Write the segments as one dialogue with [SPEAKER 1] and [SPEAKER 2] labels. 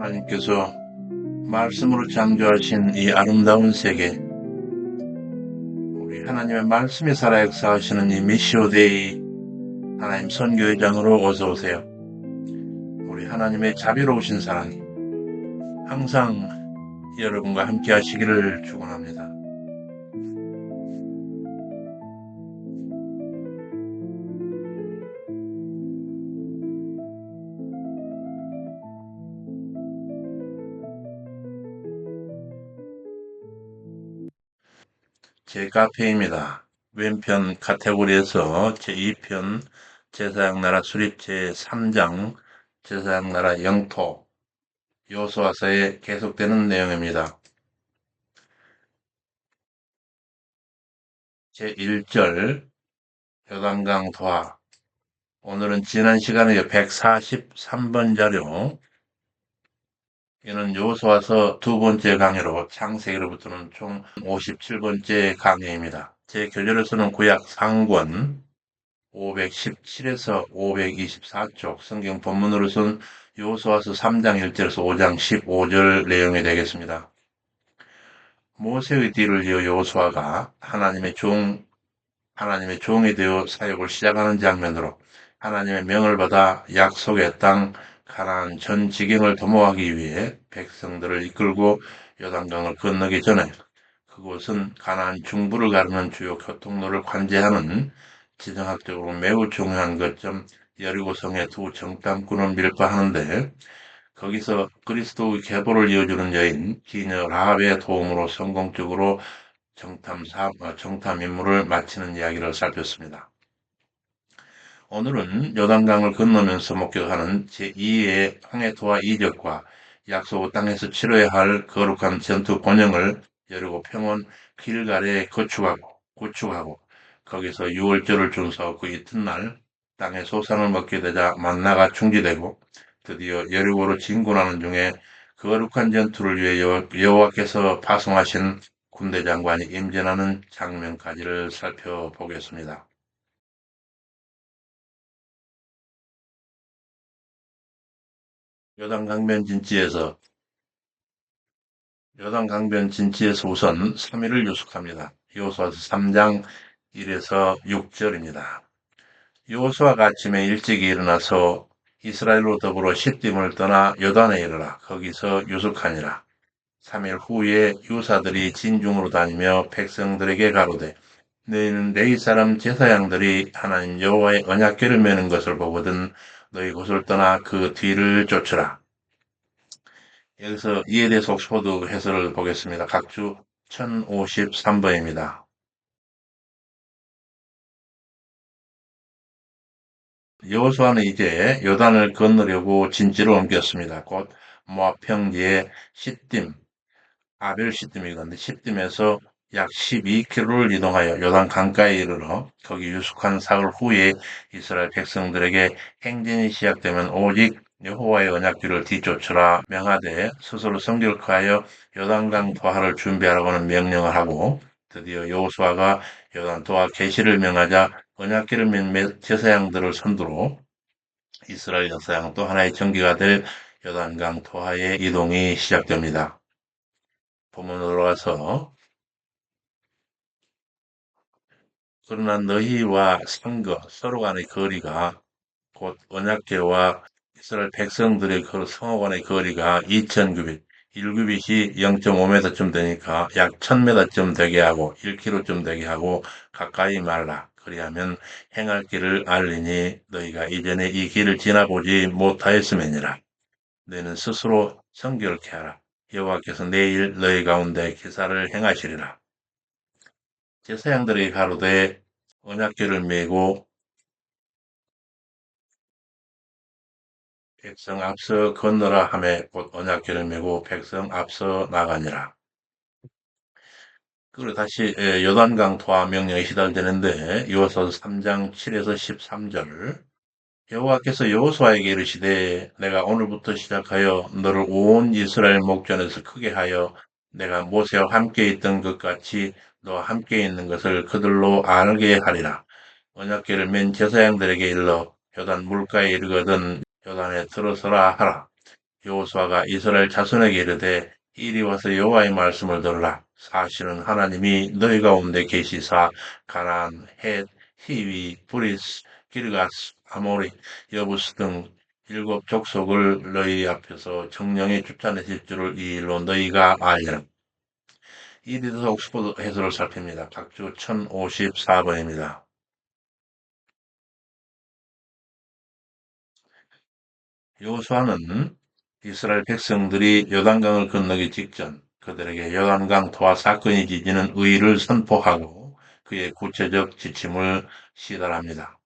[SPEAKER 1] 하나님께서 말씀으로 창조하신 이 아름다운 세계, 우리 하나님의 말씀이 살아 역사하시는 이 미시오데이 하나님 선교회장으로 어서 오세요. 우리 하나님의 자비로우신 사랑이 항상 여러분과 함께 하시기를 축원합니다. 제 카페입니다. 왼편 카테고리에서 제2편 제사장 나라 수립 제3장 제사장 나라 영토 여호수아서에 계속되는 내용입니다. 제1절 요단강 도하. 오늘은 지난 시간에 143번 자료, 이는 여호수아서 두 번째 강의로 창세기로부터는 총 57번째 강의입니다. 제 교재로서는 구약 상권 517에서 524쪽, 성경 본문으로서는 여호수아서 3장 1절에서 5장 15절 내용이 되겠습니다. 모세의 뒤를 이어 여호수아가 하나님의 종이 되어 사역을 시작하는 장면으로 하나님의 명을 받아 약속의 땅 가나안 전 지경을 도모하기 위해 백성들을 이끌고 요단강을 건너기 전에 그곳은 가나안 중부를 가르는 주요 교통로를 관제하는 지정학적으로 매우 중요한 거점 여리고성의 두 정탐꾼을 밀파하는데, 거기서 그리스도의 계보를 이어주는 여인 기녀 라합의 도움으로 성공적으로 정탐 임무를 마치는 이야기를 살폈습니다. 오늘은 요단강을 건너면서 목격하는 제2의 홍해토와 이적과 약속 땅에서 치러야 할 거룩한 전투 본영을 여리고 평원 길갈에 구축하고 거기서 유월절을 준수하고 그 이튿날 땅에 소산을 먹게 되자 만나가 중지되고 드디어 여리고로 진군하는 중에 거룩한 전투를 위해 여호와께서 파송하신 군대 장관이 임전하는 장면까지를 살펴보겠습니다. 요단강변 진지에서 우선 3일을 유숙합니다. 여호수아서 3장 1에서 6절입니다. 여호수아가 아침에 일찍이 일어나서 이스라엘로 더불어 시딤을 떠나 요단에 이르러 거기서 유숙하니라. 3일 후에 유사들이 진중으로 다니며 백성들에게 가로되, 너희는 레위 사람 제사장들이 하나님 여호와의 언약궤를 메는 것을 보거든 너희 곳을 떠나 그 뒤를 쫓으라. 여기서 이에 대해서 옥스퍼드 해설을 보겠습니다. 각주 1053번입니다. 여호수아는 이제 요단을 건너려고 진지로 옮겼습니다. 곧 모압 평지의 시딤, 아벨 시딤이건데 시딤에서 약 12km를 이동하여 요단 강가에 이르러 거기 유숙한 사흘 후에 이스라엘 백성들에게 행진이 시작되면 오직 여호와의 언약궤를 뒤쫓으라 명하되 스스로 성결케하여 요단강 도하를 준비하라고는 명령을 하고, 드디어 여호수아가 요단 도하 개시를 명하자 언약궤를 맨 제사장들을 선두로 이스라엘 역사상 또 하나의 전기가 될 요단강 도하의 이동이 시작됩니다. 본문으로 와서, 그러나 너희와 서로 간의 거리가 곧 언약궤와 이스라엘 백성들의 그 성호 간의 거리가 2000규빗, 1규빗이 0.5m쯤 되니까 약 1000m쯤 되게 하고 1km쯤 되게 하고 가까이 말라. 그리하면 행할 길을 알리니 너희가 이전에 이 길을 지나보지 못하였음이니라. 너희는 스스로 성결케 하라. 여호와께서 내일 너희 가운데 기사를 행하시리라. 제사장들에게 가로되 언약궤를 메고 백성 앞서 건너라 하매 곧 언약궤를 메고 백성 앞서 나가니라. 그리고 다시 요단강 도하 명령에 시달되는데 여호수아서 3장 7에서 13절, 여호와께서 여호수아에게 이르시되 내가 오늘부터 시작하여 너를 온 이스라엘 목전에서 크게 하여 내가 모세와 함께 있던 것 같이 너와 함께 있는 것을 그들로 알게 하리라. 언약궤를 맨 제사장들에게 일러 요단 물가에 이르거든 요단에 들어서라 하라. 여호수아가 이스라엘 자손에게 이르되 이리 와서 여호와의 말씀을 들으라. 사실은 하나님이 너희 가운데 계시사 가나안, 헷, 히위, 브리스, 기르가스, 아모리, 여부스 등 일곱 족속을 너희 앞에서 정령에 쫓아내실 줄을 이 일로 너희가 알리라. 이 대해서 옥스퍼드 해설을 살핍니다. 각주 1054번입니다. 여호수아는 이스라엘 백성들이 요단강을 건너기 직전 그들에게 요단강 도하 사건이 지지는 의의를 선포하고 그의 구체적 지침을 시달합니다.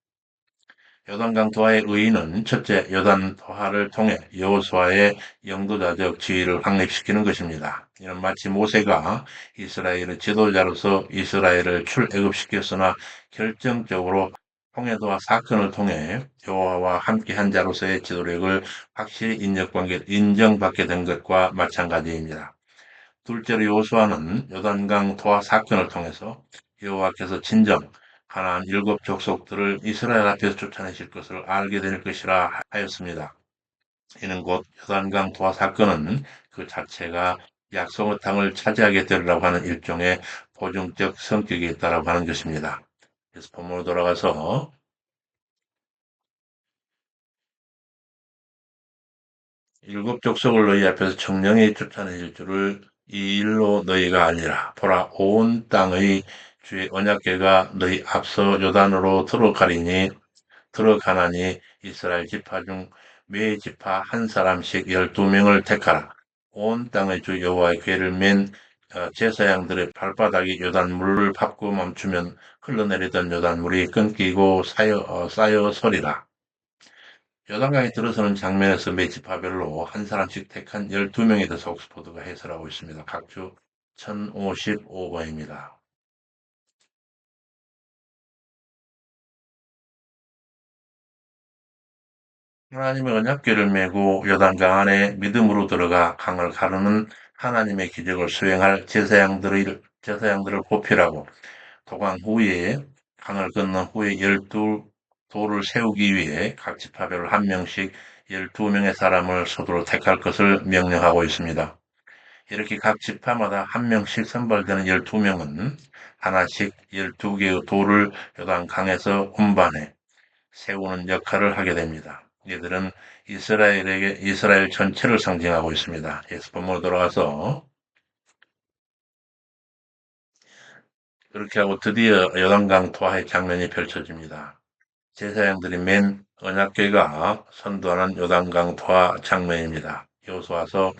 [SPEAKER 1] 요단강 도하의 의의는 첫째, 요단 도하를 통해 여호수아의 영도자적 지위를 확립시키는 것입니다. 이는 마치 모세가 이스라엘의 지도자로서 이스라엘을 출애굽시켰으나 결정적으로 홍해도와 사건을 통해 여호와와 함께한 자로서의 지도력을 확실히 인정받게 된 것과 마찬가지입니다. 둘째로 여호수아는 요단강 도하 사건을 통해서 여호와께서 진정 가나안 일곱 족속들을 이스라엘 앞에서 쫓아내실 것을 알게 될 것이라 하였습니다. 이는 곧 요단강 도하 사건은 그 자체가 약속의 땅을 차지하게 되리라고 하는 일종의 보증적 성격이 있다라고 하는 것입니다. 그래서 본문으로 돌아가서 일곱 족속을 너희 앞에서 청령히 쫓아내실 줄을 이 일로 너희가 알리라. 보라, 온 땅의 주의 언약궤가 너희 앞서 요단으로 들어가나니 이스라엘 지파 중 매 지파 한 사람씩 12명을 택하라. 온 땅의 주 여호와의 궤를 맨 제사장들의 발바닥이 요단물을 밟고 멈추면 흘러내리던 요단물이 끊기고 쌓여 서리라. 여단강에 들어서는 장면에서 매 지파별로 한 사람씩 택한 12명에 대해서 옥스포드가 해설하고 있습니다. 각주 1055번입니다. 하나님의 언약궤를 메고 요단강 안에 믿음으로 들어가 강을 가르는 하나님의 기적을 수행할 제사장들을 보필하고 도강 후에 강을 건넌 후에 12돌을 세우기 위해 각 지파별로 한 명씩 12명의 사람을 서두로 택할 것을 명령하고 있습니다. 이렇게 각 지파마다 한 명씩 선발되는 12명은 하나씩 12개의 돌을 요단 강에서 운반해 세우는 역할을 하게 됩니다. 이들은 이스라엘 전체를 상징하고 있습니다. 예수 본문으로 돌아가서 그렇게 하고 드디어 요단강 투하의 장면이 펼쳐집니다. 제사장들이 맨 언약궤가 선도하는 요단강 투하 장면입니다. 여호수아서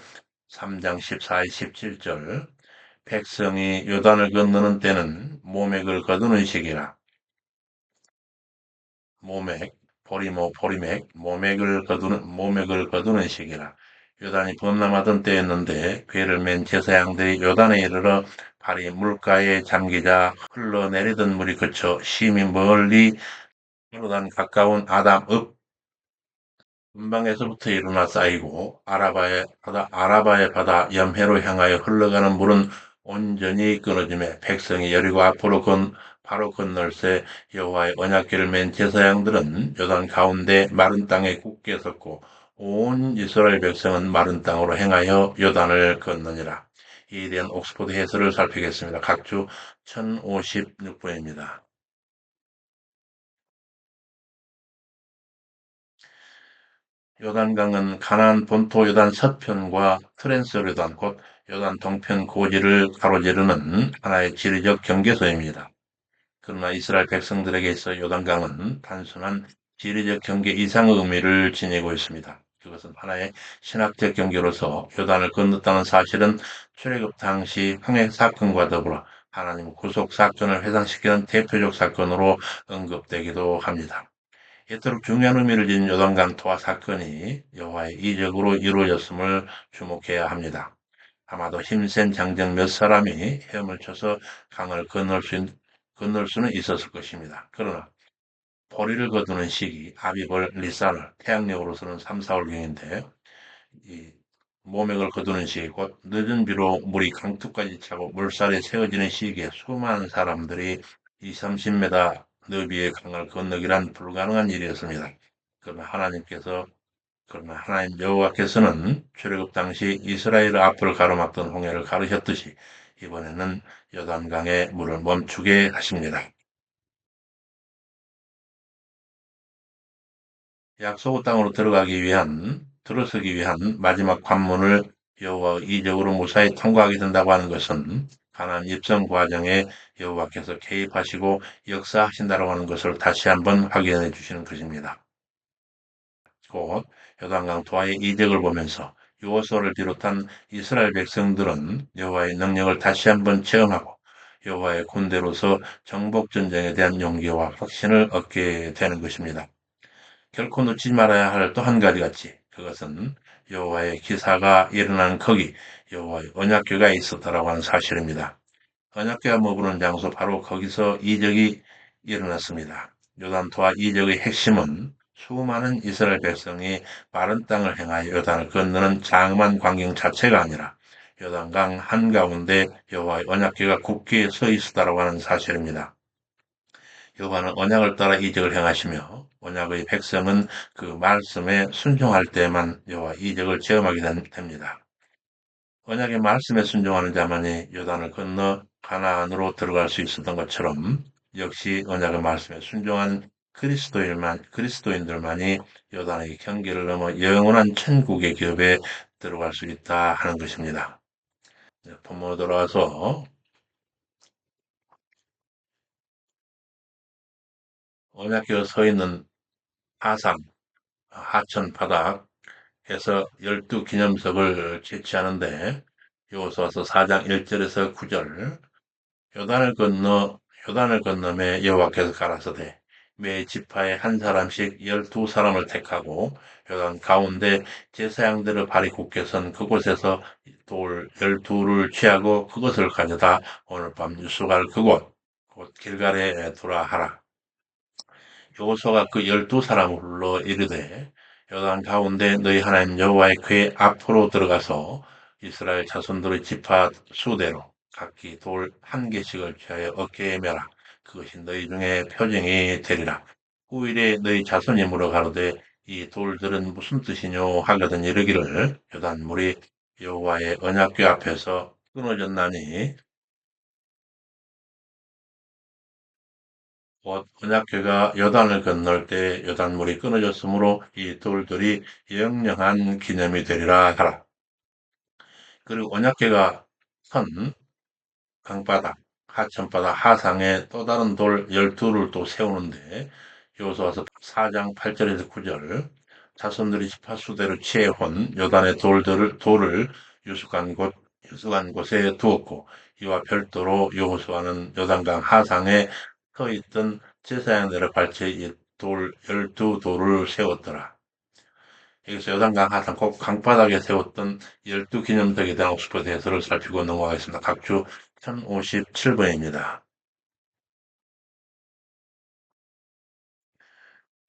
[SPEAKER 1] 3장 14절 17절 백성이 요단을 건너는 때는 모맥을 거두는 시기라. 모맥, 보리맥, 모맥을 거두는 시기라. 요단이 범람하던 때였는데 괴를 맨 제사장들이 요단에 이르러 발이 물가에 잠기자 흘러내리던 물이 그쳐 심히 멀리 요단 가까운 아담읍 근방에서부터 일어나 쌓이고 아라바의 바다 염해로 향하여 흘러가는 물은 온전히 끊어지매 백성이 여리고 바로 건널새 여호와의 언약궤를 맨 제사장들은 요단 가운데 마른 땅에 굳게 섰고 온 이스라엘 백성은 마른 땅으로 행하여 요단을 건너니라. 이에 대한 옥스포드 해설을 살피겠습니다. 각주 1056번입니다. 요단강은 가나안 본토 요단 서편과 트랜스 요단 곧 요단 동편 고지를 가로지르는 하나의 지리적 경계소입니다. 그러나 이스라엘 백성들에게 있어 요단강은 단순한 지리적 경계 이상의 의미를 지니고 있습니다. 그것은 하나의 신학적 경계로서 요단을 건넜다는 사실은 출애굽 당시 홍해 사건과 더불어 하나님 구속 사건을 회상시키는 대표적 사건으로 언급되기도 합니다. 이토록 중요한 의미를 지닌 요단강 토화 사건이 여호와의 이적으로 이루어졌음을 주목해야 합니다. 아마도 힘센 장정 몇 사람이 헤엄을 쳐서 강을 건널 수는 있었을 것입니다. 그러나 보리를 거두는 시기, 아비벌, 리산을 태양력으로서는 3, 4월경인데 이 모맥을 거두는 시기, 곧 늦은 비로 물이 강둑까지 차고 물살에 세워지는 시기에 수많은 사람들이 2, 30m 너비의 강을 건너기란 불가능한 일이었습니다. 그러나 하나님께서 그러나 하나님 여호와께서는 출애굽 당시 이스라엘 앞을 가로막던 홍해를 가르셨듯이 이번에는 요단강의 물을 멈추게 하십니다. 약속 땅으로 들어서기 위한 마지막 관문을 여호와 이적으로 무사히 통과하게 된다고 하는 것은 가나안 입성 과정에 여호와께서 개입하시고 역사하신다고 하는 것을 다시 한번 확인해 주시는 것입니다. 곧 요단강 도하의 이적을 보면서 여호수아를 비롯한 이스라엘 백성들은 여호와의 능력을 다시 한번 체험하고 여호와의 군대로서 정복 전쟁에 대한 용기와 확신을 얻게 되는 것입니다. 결코 놓치지 말아야 할 또 한 가지가 있지. 그것은 여호와의 기사가 일어난 거기 여호와의 언약궤가 있었다라고 하는 사실입니다. 언약궤가 머무는 장소 바로 거기서 이적이 일어났습니다. 요단토와 이적의 핵심은 수많은 이스라엘 백성이 마른 땅을 향하여 요단을 건너는 장엄한 광경 자체가 아니라 요단강 한가운데 여호와의 언약궤가 굳게 서 있었다라고 하는 사실입니다. 여호와는 언약을 따라 이적을 행하시며 언약의 백성은 그 말씀에 순종할 때에만 여호와 이적을 체험하게 됩니다. 언약의 말씀에 순종하는 자만이 요단을 건너 가나안으로 들어갈 수 있었던 것처럼 역시 언약의 말씀에 순종한 그리스도인들만이 요단의 경계를 넘어 영원한 천국의 기업에 들어갈 수 있다 하는 것입니다. 본문으로 돌아와서 언약궤가 서 있는 하산, 하천 바닥 해서 12기념석을 채취하는데 여호수아서 4장 1절에서 9절 요단을 건너매 여호와께서 가라사대 매 지파에 한 사람씩 12사람을 택하고 요단 가운데 제사장들의 발이 굳게 선 그곳에서 돌 12를 취하고 그것을 가져다 오늘 밤 유숙할 그곳 곧 길갈에 두라 하라. 여호수아가 그 12사람을 불러 이르되 요단 가운데 너희 하나님 여호와의 궤 앞으로 들어가서 이스라엘 자손들의 지파 수대로 각기 돌 한 개씩을 취하여 어깨에 매라. 그것이 너희 중에 표징이 되리라. 후일에 너희 자손이 물어 가로되 이 돌들은 무슨 뜻이뇨 하거든 이르기를 요단물이 여호와의 언약궤 앞에서 끊어졌나니 언약궤가 요단을 건널 때 요단물이 끊어졌으므로 이 돌들이 영영한 기념이 되리라 하라. 그리고 언약궤가 선 강바닥, 하천바닥 하상에 또 다른 돌 12를 또 세우는데 여호수아서 4장 8절에서 9절 자손들이 지파수대로 취해온 요단의 돌을 유숙한 곳에 두었고 이와 별도로 여호수아는 요단강 하상에 서 있던 제사장들의 발치에 이돌 12돌을 세웠더라. 여기서 요단강 하상 꼭 강바닥에 세웠던 12기념석에 대한 옥스퍼드 해설을 살피고 넘어가겠습니다. 각주 1057번입니다.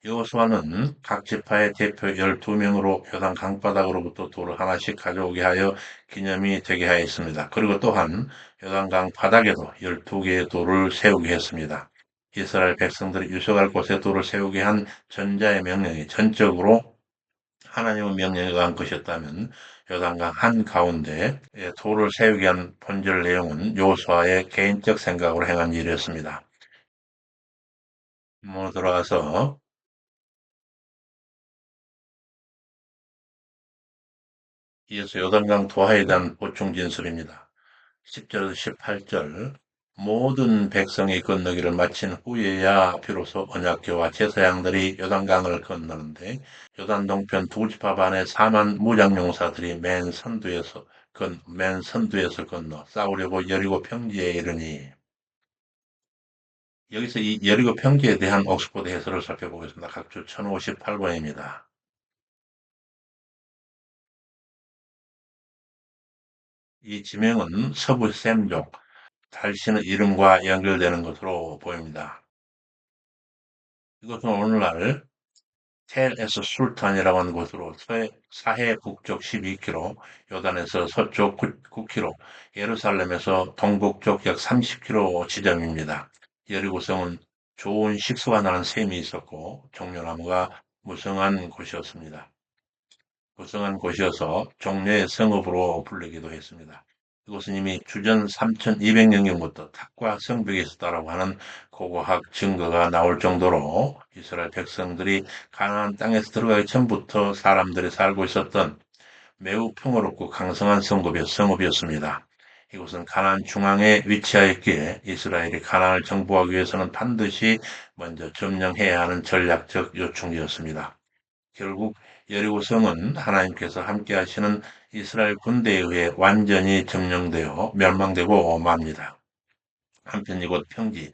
[SPEAKER 1] 여호수아는 각 지파의 대표 12명으로 요단 강바닥으로부터 돌을 하나씩 가져오게 하여 기념이 되게 하였습니다. 그리고 또한 요단강 바닥에도 12개의 돌을 세우게 했습니다. 이스라엘 백성들이 유숙할 곳에 돌을 세우게 한 전자의 명령이 전적으로 하나님의 명령에 의한 것이었다면 요단강 한가운데 돌을 세우게 한 본질 내용은 여호수아의 개인적 생각으로 행한 일이었습니다. 돌아가서 이어서 요단강 도하에 대한 보충 진술입니다. 10절에서 18절 모든 백성이 건너기를 마친 후에야 비로소 언약궤와 제사장들이 요단강을 건너는데 요단 동편 두 지파 반의 4만 무장용사들이 맨 선두에서 건너 싸우려고 여리고 평지에 이르니 여기서 이 여리고 평지에 대한 옥스포드 해설을 살펴보겠습니다. 각주 1058번입니다. 이 지명은 서부 셈족, 달신의 이름과 연결되는 것으로 보입니다. 이것은 오늘날 텔에서 술탄이라고 하는 곳으로 사해 북쪽 12km, 요단에서 서쪽 9km, 예루살렘에서 동북쪽 약 30km 지점입니다. 여리고성은 좋은 식수가 나는 샘이 있었고 종려나무가 무성한 곳이었습니다. 구성한 곳이어서 종려의 성읍으로 불리기도 했습니다. 이곳은 이미 주전 3200년경부터 탑과 성벽이 있었다라고 하는 고고학 증거가 나올 정도로 이스라엘 백성들이 가나안 땅에서 들어가기 전부터 사람들이 살고 있었던 매우 평화롭고 강성한 성읍이었습니다. 이곳은 가나안 중앙에 위치하였기에 이스라엘이 가나안을 정복하기 위해서는 반드시 먼저 점령해야 하는 전략적 요충지였습니다. 결국 여리고성은 하나님께서 함께 하시는 이스라엘 군대에 의해 완전히 점령되어 멸망되고 맙니다. 한편 이곳 평지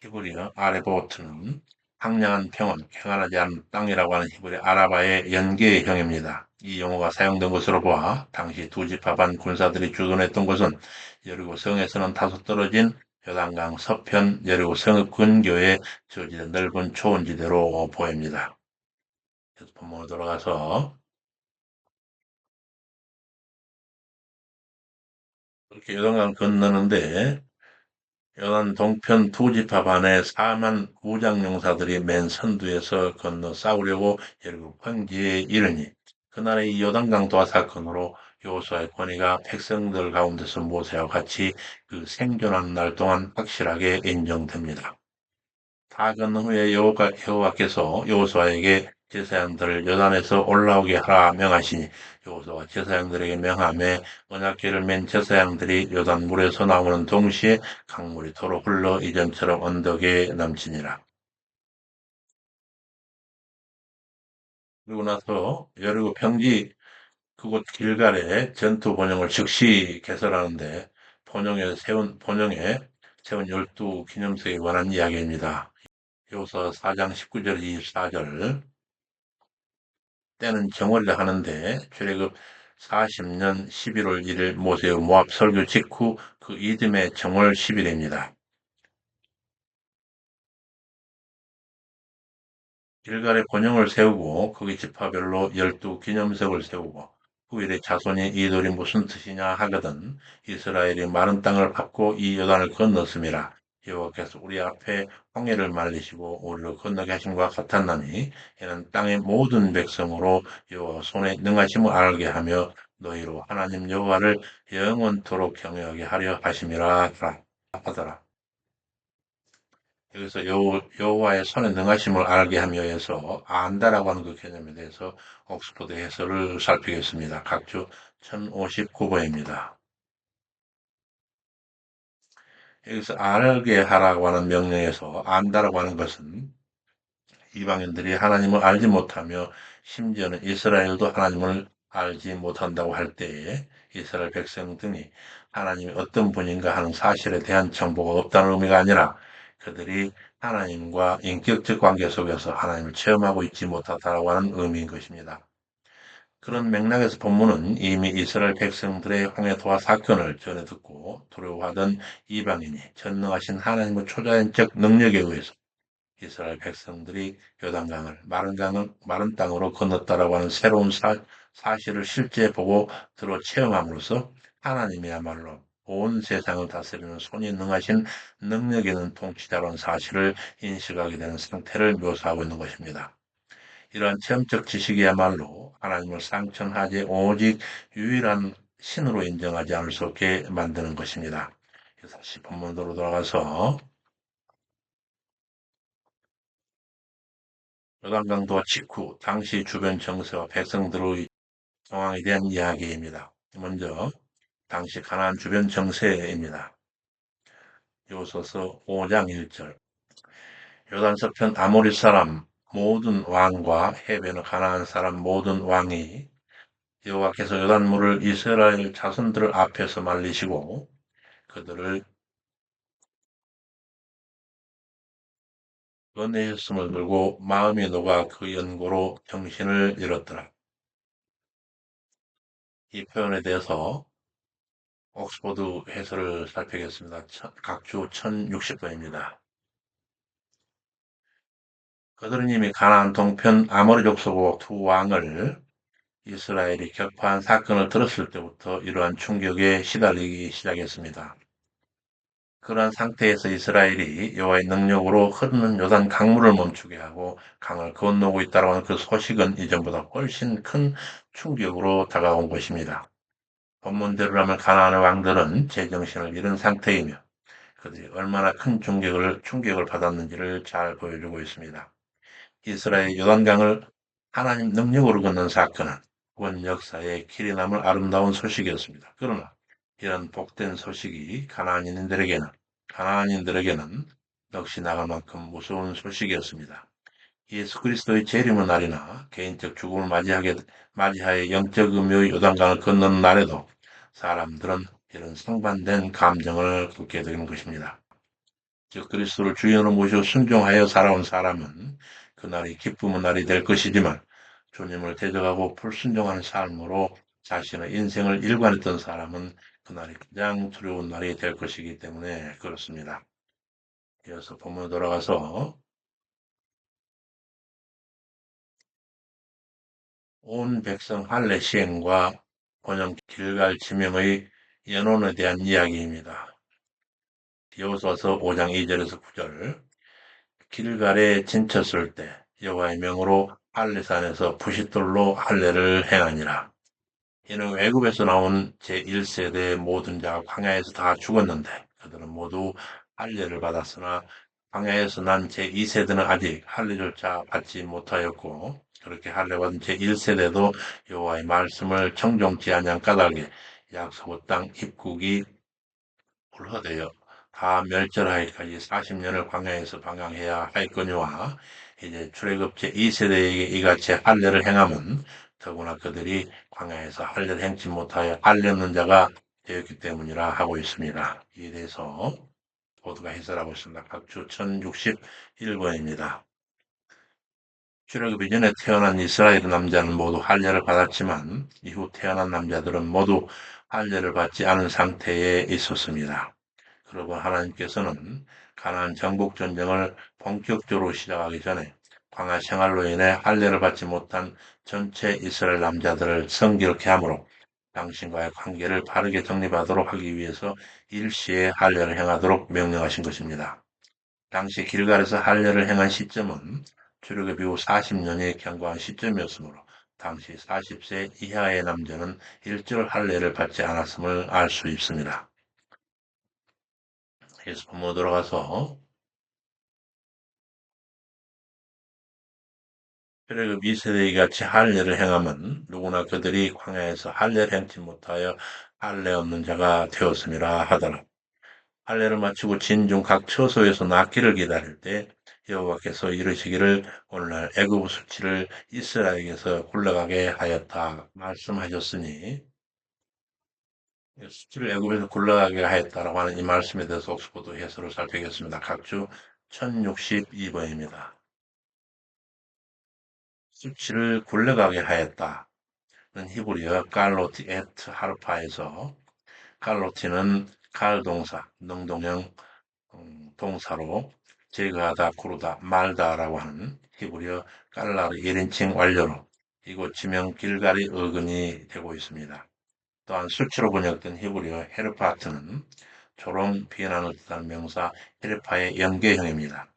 [SPEAKER 1] 히브리어 아레보트는 황량한 평원, 평안하지 않은 땅이라고 하는 히브리 아라바의 연계의 형입니다. 이 용어가 사용된 것으로 보아 당시 두 지파반 군사들이 주둔했던 곳은 여리고 성에서는 다소 떨어진 요단강 서편 여리고 성읍 근교에 저지된 넓은 초원지대로 보입니다. 본문으로 돌아가서 이렇게 요단강 건너는데 요단 동편 두 지파반의 4만 무장용사들이 맨 선두에서 건너 싸우려고 열국 평지에 이르니 그날의 이 요단강 도하 사건으로 여호수아의 권위가 백성들 가운데서 모세와 같이 그 생존하는 날 동안 확실하게 인정됩니다. 다 건넌 후에 여호와께서 여호수아에게 제사장들을 요단에서 올라오게 하라 명하시니 여호수아가 제사장들에게 명함에 언약궤를 맨 제사장들이 요단 물에서 나오는 동시에 강물이 도로 흘러 이전처럼 언덕에 넘치니라. 그리고 나서 여리고 평지 그곳 길갈에 전투 본영을 즉시 개설하는데 본영에 세운 12 기념석에 관한 이야기입니다. 여호수아 4장 19절 24절 때는 정월이라 하는데 출애굽 40년 11월 1일 모세의 모압 설교 직후 그 이듬해 정월 10일입니다. 길갈에 본영을 세우고 거기 지파별로 12 기념석을 세우고 후일의 자손이 이 돌이 무슨 뜻이냐 하거든 이스라엘이 마른 땅을 밟고 이 요단을 건넜음이라 여호와께서 우리 앞에 홍해를 말리시고 우리로 건너게 하심과 같았나니 이는 땅의 모든 백성으로 여호와 손에 능하심을 알게 하며 너희로 하나님 여호와를 영원토록 경외하게 하려 하심이라 하더라. 여기서 여호와의 손에 능하심을 알게 하며에서 안다라고 하는 그 개념에 대해서 옥스퍼드 해설을 살피겠습니다. 각주 1059번입니다. 여기서 알게 하라고 하는 명령에서 안다라고 하는 것은 이방인들이 하나님을 알지 못하며 심지어는 이스라엘도 하나님을 알지 못한다고 할 때에 이스라엘 백성 등이 하나님이 어떤 분인가 하는 사실에 대한 정보가 없다는 의미가 아니라 그들이 하나님과 인격적 관계 속에서 하나님을 체험하고 있지 못하다라고 하는 의미인 것입니다. 그런 맥락에서 본문은 이미 이스라엘 백성들의 홍해도와 사건을 전해 듣고 두려워하던 이방인이 전능하신 하나님의 초자연적 능력에 의해서 이스라엘 백성들이 요단강을 마른 땅으로 건넜다라고 하는 새로운 사실을 실제 보고 들어 체험함으로써 하나님이야말로 온 세상을 다스리는 손이 능하신 능력 있는 통치자라는 사실을 인식하게 되는 상태를 묘사하고 있는 것입니다. 이러한 체험적 지식이야말로 하나님을 상천하지 오직 유일한 신으로 인정하지 않을 수 없게 만드는 것입니다. 다시 본문으로 돌아가서 요단강도와 직후 당시 주변 정세와 백성들의 상황에 대한 이야기입니다. 먼저 당시 가나안 주변 정세입니다. 여호수아서 5장 1절 요단 서편 아모리 사람 모든 왕과 해변의 가나안 사람 모든 왕이 여호와께서 요단물을 이스라엘 자손들 앞에서 말리시고 그들을 건네셨음을 들고 마음이 녹아 그 연고로 정신을 잃었더라. 이 표현에 대해서 옥스퍼드 해설을 살피겠습니다. 각주 1060번입니다. 그들은 이미 가나안 동편 아모리 족속 두 왕을 이스라엘이 격파한 사건을 들었을 때부터 이러한 충격에 시달리기 시작했습니다. 그러한 상태에서 이스라엘이 여호와의 능력으로 흐르는 요단 강물을 멈추게 하고 강을 건너고 있다고 하는 그 소식은 이전보다 훨씬 큰 충격으로 다가온 것입니다. 본문대로라면 가나안의 왕들은 제정신을 잃은 상태이며 그들이 얼마나 큰 충격을 받았는지를 잘 보여주고 있습니다. 이스라엘 요단강을 하나님 능력으로 건넌 사건은 원 역사의 길이 남을 아름다운 소식이었습니다. 그러나 이런 복된 소식이 가나안인들에게는 넋이 나갈 만큼 무서운 소식이었습니다. 예수 그리스도의 재림의 날이나 개인적 죽음을 맞이하여 영적 의미의 요단강을 건너는 날에도 사람들은 이런 상반된 감정을 갖게 되는 것입니다. 즉 그리스도를 주연으로 모시고 순종하여 살아온 사람은 그날이 기쁨의 날이 될 것이지만 주님을 대적하고 불순종하는 삶으로 자신의 인생을 일관했던 사람은 그날이 가장 두려운 날이 될 것이기 때문에 그렇습니다. 이어서 본문에 돌아가서 온 백성 할례 시행과 번영 길갈 지명의 연원에 대한 이야기입니다. 여호수아서 5장 2절에서 9절 길갈에 진쳤을 때 여호와의 명으로 할례산에서 부싯돌로 할례를 행하니라. 이는 애굽에서 나온 제1세대의 모든 자가 광야에서 다 죽었는데 그들은 모두 할례를 받았으나 광야에서 난 제2세대는 아직 할례조차 받지 못하였고 그렇게 할례받은 제1세대도 여호와의 말씀을 청종치 아니한 까닭에 약속의 땅 입국이 불허되어 다 멸절하기까지 40년을 광야에서 방황해야 하였거니와 이제 출애굽 제2세대에게 이같이 할례를 행함은 더구나 그들이 광야에서 할례를 행치 못하여 할례 없는 자가 되었기 때문이라 하고 있습니다. 이에 대해서 모두가 해설하고 있습니다. 각주 1061번입니다. 출애굽 이전에 태어난 이스라엘 남자는 모두 할례를 받았지만 이후 태어난 남자들은 모두 할례를 받지 않은 상태에 있었습니다. 그러고 하나님께서는 가나안 정복 전쟁을 본격적으로 시작하기 전에 광야 생활로 인해 할례를 받지 못한 전체 이스라엘 남자들을 성기롭게 함으로 당신과의 관계를 바르게 정립하도록 하기 위해서 일시에 할례를 행하도록 명령하신 것입니다. 당시 길갈에서 할례를 행한 시점은 출애굽 이후 40년이 경과한 시점이었으므로 당시 40세 이하의 남자는 일절 할례를 받지 않았음을 알 수 있습니다. 그래서 부모 돌아가서 출애굽 2세대에 같이 할례를 행함은 누구나 그들이 광야에서 할례를 행치 못하여 할례 없는 자가 되었음이라 하더라. 할례를 마치고 진중 각 처소에서 낫기를 기다릴 때 여호와께서 이르시기를 오늘날 애굽 수치를 이스라엘에게서 굴러가게 하였다 말씀하셨으니 수치를 애굽에서 굴러가게 하였다라고 하는 이 말씀에 대해서 옥스포드 해설을 살펴보겠습니다. 각주 1062번입니다. 수치를 굴러가게 하였다는 히브리어 갈로티 에트 하르파에서 갈로티는 갈 동사, 능동형 동사로 제거하다, 구르다, 말다라고 하는 히브리어 깔라르 1인칭 완료로 이곳 지명 길갈이 어근이 되고 있습니다. 또한 수치로 번역된 히브리어 헤르파트는 조롱, 비난을 뜻하는 명사 헤르파의 연계형입니다.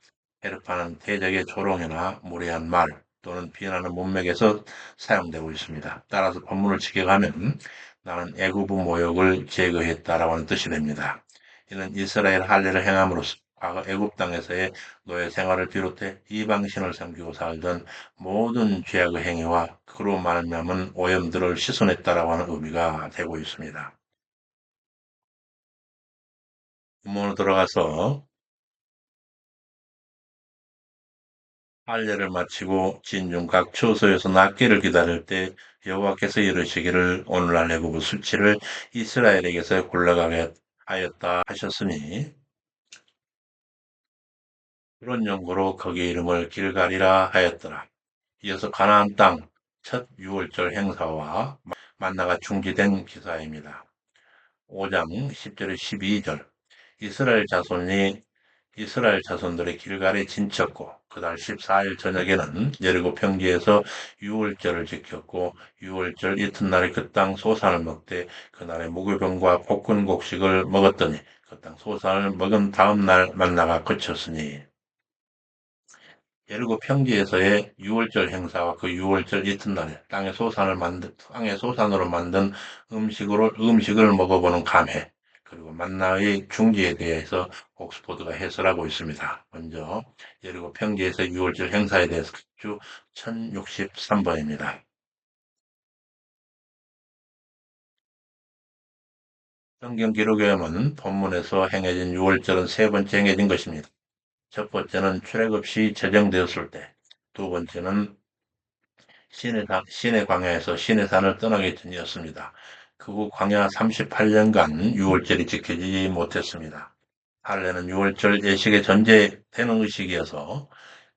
[SPEAKER 1] 헤르파는 대적의 조롱이나 무례한 말 또는 비난하는 문맥에서 사용되고 있습니다. 따라서 본문을 직역하면 나는 애굽의 모욕을 제거했다라고 하는 뜻이 됩니다. 이는 이스라엘 할례를 행함으로써 과거 애굽 땅에서의 노예 생활을 비롯해 이방신을 섬기고 살던 모든 죄악의 행위와 그로 말미암은 오염들을 씻어냈다라고 하는 의미가 되고 있습니다. 본문으로 돌아가서 할례를 마치고 진중 각 처소에서 낫기를 기다릴 때 여호와께서 이르시기를 오늘날 애굽의 수치를 이스라엘에게서 굴러가게 하였다 하셨으니 그런 연고로 거기 이름을 길갈이라 하였더라. 이어서 가나안 땅 첫 유월절 행사와 만나가 중지된 기사입니다. 5장 10절에 12절 이스라엘 자손들의 길갈에 진쳤고 그달 14일 저녁에는 여리고 평지에서 유월절을 지켰고 유월절 이튿날에 그 땅 소산을 먹되 그날에 무교병과 볶은 곡식을 먹었더니 그 땅 소산을 먹은 다음 날 만나가 그쳤으니 예리고 평지에서의 유월절 행사와 그 유월절 이튿날에 땅의 소산으로 만든 음식을 먹어보는 감회, 그리고 만나의 중지에 대해서 옥스포드가 해설하고 있습니다. 먼저 예리고 평지에서 유월절 행사에 대해서 주 1063번입니다. 성경 기록에 의하면 본문에서 행해진 유월절은 세 번째 행해진 것입니다. 첫 번째는 출애굽 시 제정되었을 때, 두 번째는 시내 광야에서 시내산을 떠나기 전이었습니다. 그 후 광야 38년간 유월절이 지켜지지 못했습니다. 할례는 유월절 예식의 전제되는 의식이어서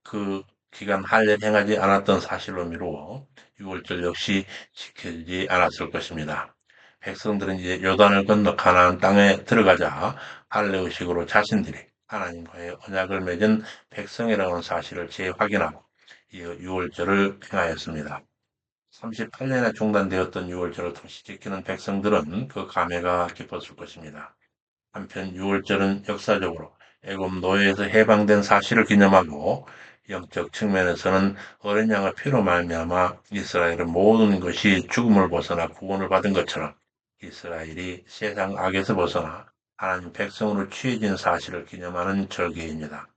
[SPEAKER 1] 그 기간 할례를 행하지 않았던 사실로 미루어 유월절 역시 지켜지지 않았을 것입니다. 백성들은 이제 요단을 건너 가나안 땅에 들어가자 할례 의식으로 자신들이 하나님과의 언약을 맺은 백성이라는 사실을 재확인하고 이어 유월절을 행하였습니다. 38년에 중단되었던 유월절을 다시 지키는 백성들은 그 감회가 깊었을 것입니다. 한편 유월절은 역사적으로 애굽 노예에서 해방된 사실을 기념하고 영적 측면에서는 어린 양의 피로 말미암아 이스라엘의 모든 것이 죽음을 벗어나 구원을 받은 것처럼 이스라엘이 세상 악에서 벗어나 하나님 백성으로 취해진 사실을 기념하는 절기입니다.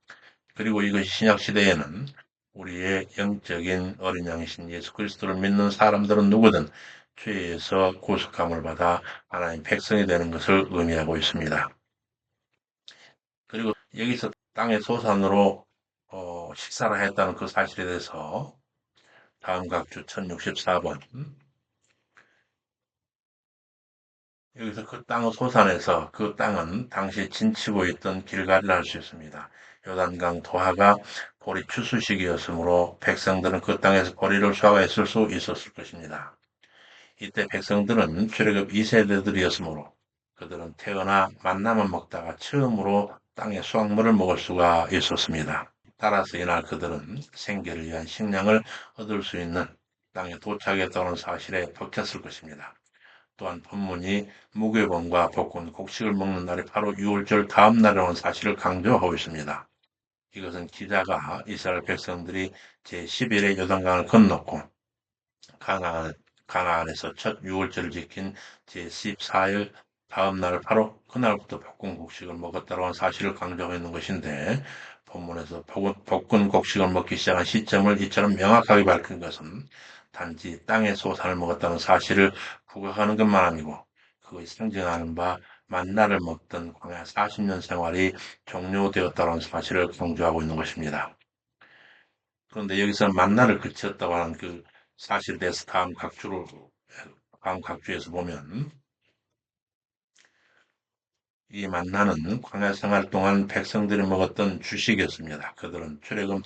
[SPEAKER 1] 그리고 이것이 신약 시대에는 우리의 영적인 어린 양이신 예수 그리스도를 믿는 사람들은 누구든 죄에서 구속함을 받아 하나님 백성이 되는 것을 의미하고 있습니다. 그리고 여기서 땅의 소산으로 식사를 했다는 그 사실에 대해서 다음 각주 1064번 여기서 그 땅의 소산에서 그 땅은 당시 진치고 있던 길갈이라 할 수 있습니다. 요단강 도하가 보리 추수 시기였으므로 백성들은 그 땅에서 보리를 수확했을 수 있었을 것입니다. 이때 백성들은 출애굽 2세대들이었으므로 그들은 태어나 만나만 먹다가 처음으로 땅의 수확물을 먹을 수가 있었습니다. 따라서 이날 그들은 생계를 위한 식량을 얻을 수 있는 땅에 도착했다는 사실에 벅찼을 것입니다. 또한 본문이 무교병과 볶은 곡식을 먹는 날이 바로 유월절 다음 날이라는 사실을 강조하고 있습니다. 이것은 기자가 이스라엘 백성들이 제11회 요단강을 건넜고 가나안, 가나안에서 첫 유월절을 지킨 제14일 다음 날 바로 그날부터 볶은 곡식을 먹었다는 사실을 강조하고 있는 것인데 본문에서 볶은 곡식을 먹기 시작한 시점을 이처럼 명확하게 밝힌 것은 단지 땅의 소산을 먹었다는 사실을 부각하는 것만 아니고 그것이 상징하는 바 만나를 먹던 광야 40년 생활이 종료되었다는 사실을 강조하고 있는 것입니다. 그런데 여기서 만나를 그쳤다고 하는 그 사실에 대해서 다음 각주에서 보면 이 만나는 광야 생활 동안 백성들이 먹었던 주식이었습니다. 그들은 출애굽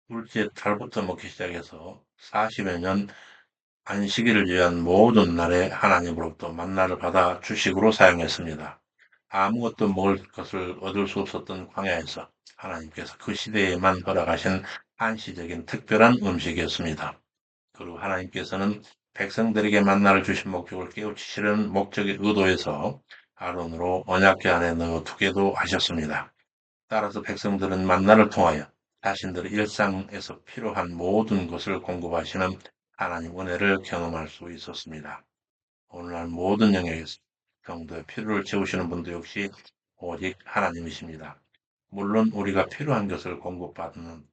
[SPEAKER 1] 둘째 달부터 먹기 시작해서 40여 년 안식일을 위한 모든 날에 하나님으로부터 만나를 받아 주식으로 사용했습니다. 아무것도 먹을 것을 얻을 수 없었던 광야에서 하나님께서 그 시대에만 허락하신 한시적인 특별한 음식이었습니다. 그리고 하나님께서는 백성들에게 만나를 주신 목적을 깨우치시는 목적의 의도에서 아론으로 언약궤 안에 넣어 두게도 하셨습니다. 따라서 백성들은 만나를 통하여 자신들의 일상에서 필요한 모든 것을 공급하시는 하나님 은혜를 경험할 수 있었습니다. 오늘날 모든 영역에서 정도의 필요를 채우시는 분도 역시 오직 하나님이십니다. 물론 우리가 필요한 것을 공급받는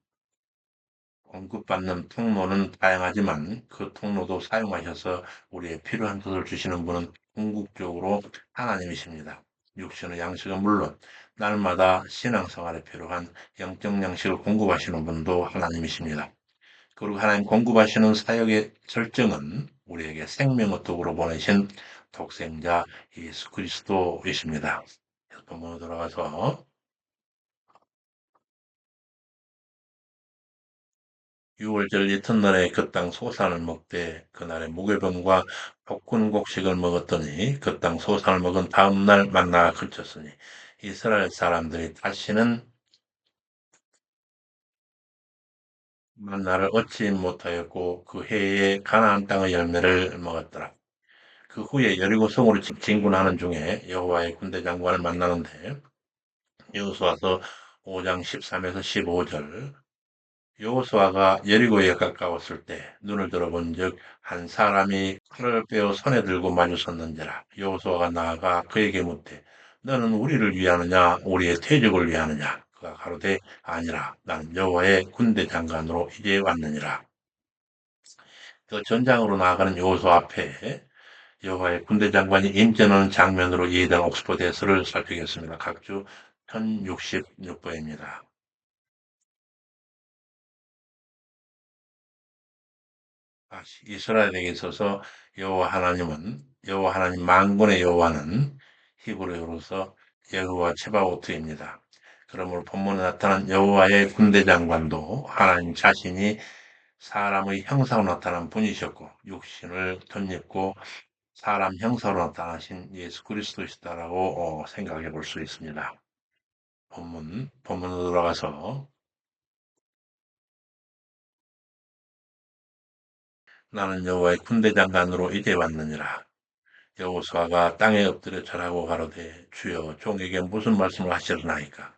[SPEAKER 1] 통로는 다양하지만 그 통로도 사용하셔서 우리의 필요한 것을 주시는 분은 궁극적으로 하나님이십니다. 육신의 양식은 물론 날마다 신앙생활에 필요한 영적 양식을 공급하시는 분도 하나님이십니다. 그리고 하나님 공급하시는 사역의 설정은 우리에게 생명의 떡으로 보내신 독생자 예수 그리스도이십니다. 본문으로 돌아가서 유월절 이튿날에 그 땅 소산을 먹되 그날에 무교병과 볶은 곡식을 먹었더니 그 땅 소산을 먹은 다음 날 만나가 그쳤으니 이스라엘 사람들이 다시는 만나를 얻지 못하였고 그 해에 가나안 땅의 열매를 먹었더라. 그 후에 여리고 성으로 진군하는 중에 여호와의 군대 장관을 만나는데 여호수아서 5장 13에서 15절 여호수아가 여리고에 가까웠을 때 눈을 들어본즉 한 사람이 칼을 빼어 손에 들고 마주섰는지라 여호수아가 나아가 그에게 묻되 너는 우리를 위하느냐 우리의 퇴적을 위하느냐 그가 가로되 아니라 나는 여호와의 군대 장관으로 이제 왔느니라. 그 전장으로 나아가는 여호수아 앞에 여호와의 군대 장관이 임전하는 장면으로 이해된 옥스퍼드 해설을 살피겠습니다. 각주 1066번입니다. 이스라엘에게 있어서 여호와 하나님 만군의 여호와는 히브리어로서 여호와 체바오트입니다. 그러므로 본문에 나타난 여호와의 군대 장관도 하나님 자신이 사람의 형상으로 나타난 분이셨고 육신을 덧입고 사람 형상으로 나타나신 예수 그리스도시다라고 생각해 볼 수 있습니다. 본문으로 돌아가서 나는 여호와의 군대 장관으로 이제 왔느니라. 여호수아가 땅에 엎드려 절하고 가로되 주여 종에게 무슨 말씀을 하시려나이까.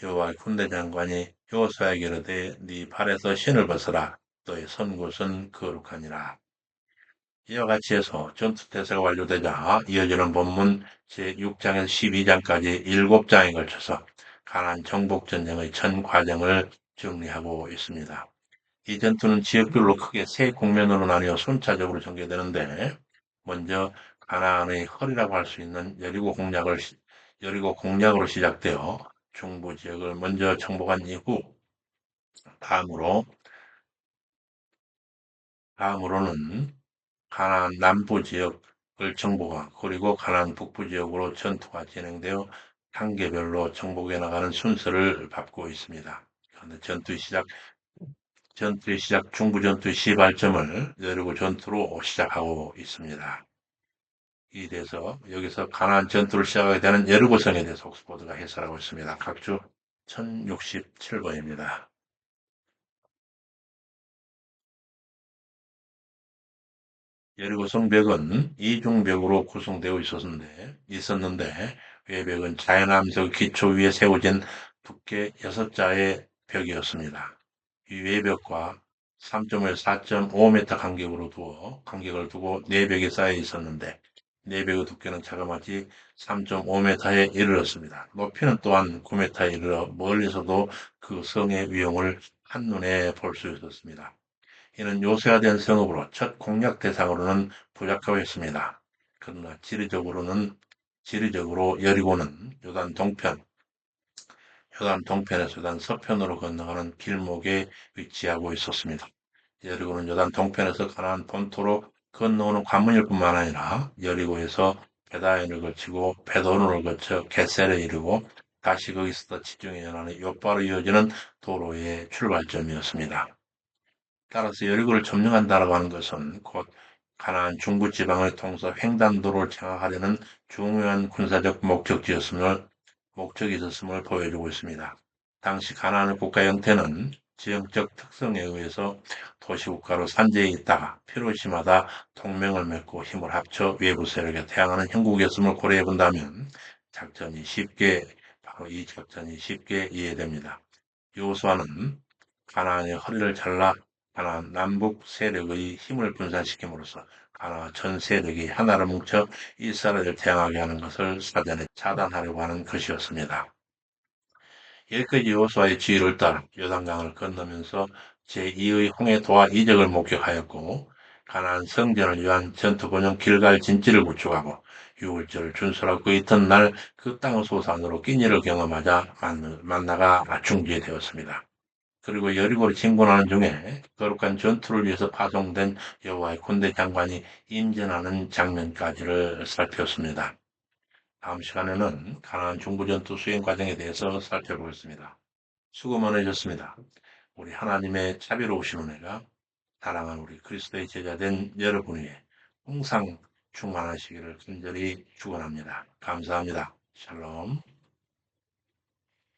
[SPEAKER 1] 여호와의 군대 장관이 여호수아에게 이르되 네 발에서 신을 벗어라. 너의 선 곳은 거룩하니라. 이와 같이 해서 전투태세가 완료되자 이어지는 본문 제6장에서 12장까지 7장에 걸쳐서 가나안 정복전쟁의 전 과정을 정리하고 있습니다. 이 전투는 지역별로 크게 세 국면으로 나뉘어 순차적으로 전개되는데 먼저 가나안의 허리라고 할 수 있는 여리고 공략으로 시작되어 중부 지역을 먼저 정복한 이후 다음으로 다음으로는 가나안 남부 지역을 정복한 그리고 가나안 북부 지역으로 전투가 진행되어 단계별로 정복해 나가는 순서를 밟고 있습니다. 그런데 전투의 시작, 중부 전투의 시발점을 여리고 전투로 시작하고 있습니다. 이 대해서 여기서 가나안 전투를 시작하게 되는 여리고성에 대해서 옥스포드가 해설하고 있습니다. 각주 1067번입니다. 여리고 성벽은 이중벽으로 구성되어 있었는데 외벽은 자연암석 기초 위에 세워진 두께 6자의 벽이었습니다. 이 외벽과 3.5에서 4.5m 간격을 두고 4벽이 쌓여 있었는데 4벽의 두께는 자그마치 3.5m에 이르렀습니다. 높이는 또한 9m에 이르러 멀리서도 그 성의 위용을 한눈에 볼 수 있었습니다. 이는 요새화된 성읍으로 첫 공략 대상으로는 부적합했습니다. 그러나 지리적으로 여리고는 요단 동편에서 요단 서편으로 건너가는 길목에 위치하고 있었습니다. 여리고는 요단 동편에서 가나안 본토로 건너오는 관문일 뿐만 아니라 여리고에서 베다인을 거치고 베도론을 거쳐 게셀에 이르고 다시 거기서 지중해 연안의 요바로 이어지는 도로의 출발점이었습니다. 따라서 여리고를 점령한다라고 하는 것은 곧 가나안 중부 지방의 동서 횡단도로를 장악하려는 중요한 군사적 목적이 있었음을 보여주고 있습니다. 당시 가나안의 국가 형태는 지형적 특성에 의해서 도시국가로 산재해 있다가 필요시마다 동맹을 맺고 힘을 합쳐 외부 세력에 대항하는 형국이었음을 고려해 본다면 바로 이 작전이 쉽게 이해됩니다. 요호수아는 가나안의 허리를 잘라 가나안 남북 세력의 힘을 분산시킴으로써 가나안 전 세력이 하나로 뭉쳐 이스라엘을 대항하게 하는 것을 사전에 차단하려고 하는 것이었습니다. 여기까지 여호수아의 지휘를 따라 요단강을 건너면서 제2의 홍해도와 이적을 목격하였고 가나안 성전을 위한 전투 번영 길갈 진지를 구축하고 유월절을 준수하고 그 이튿날 그 땅의 소산으로 끼니를 경험하자 만나가 중지되었습니다. 그리고 여리고를 진군하는 중에 거룩한 전투를 위해서 파송된 여호와의 군대 장관이 임전하는 장면까지를 살폈습니다. 다음 시간에는 가나안 중부전투 수행 과정에 대해서 살펴보겠습니다. 수고 많으셨습니다. 우리 하나님의 자비로우신 은혜가 사랑하는 우리 그리스도의 제자된 여러분 위해 항상 충만하시기를 간절히 축원합니다. 감사합니다. 샬롬.